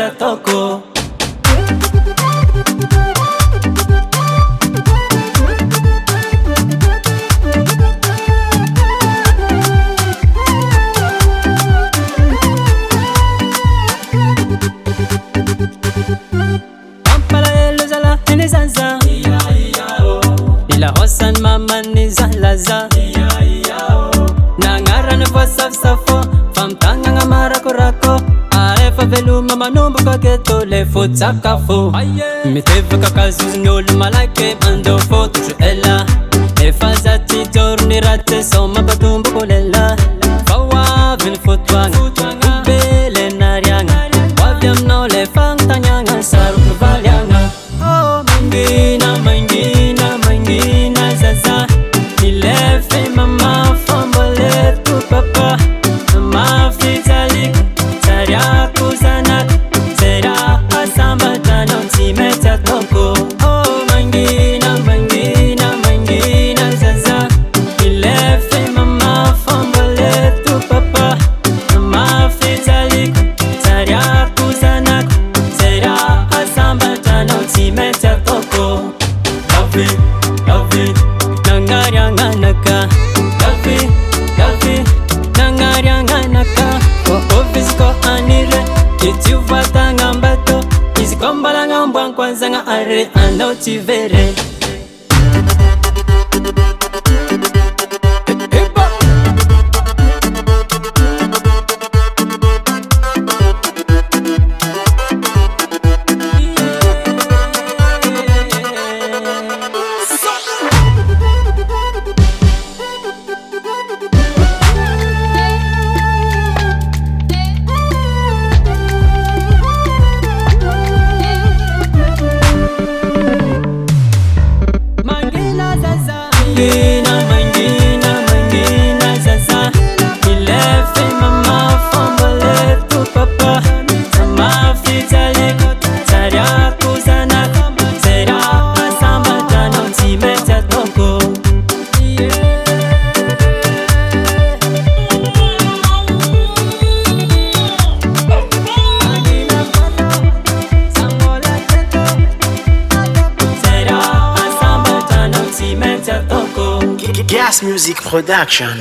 mety ataoko. Ila hosan mama ni zalaza nangarana voasafisafo famtagna nga marakorako aefa veloma manomboka keto le fotsakafo mitevaka kazoziny olo malaky mandeo fototro ela efa zaty tiorony raty sao mampatomboko lela fa hoavy ny fotoagna bele nariagna hoavy aminao le fagnontaniagna saroko valiagna mangina mangina mangina zaza milefe mama famboleto papa mafizalik sariako zanak sera asambatanao tsy mety ataoko. Mangina mangina mangina zaza milefe mama famboleto papa mafizalik sariako zanak sera asambatanao tsy mety ataoko. Lavi nangarianganaka Lavi nangarianganaka office ko anire iti uvatanga mbato izi kombalanga mbwan kwanzanga are anao tivere. Mangina mangina mangina zaza milefe mama famboleto papa mafizalik sariako zanak sera asambatanao tsy mety ataoko. Gas Music Production.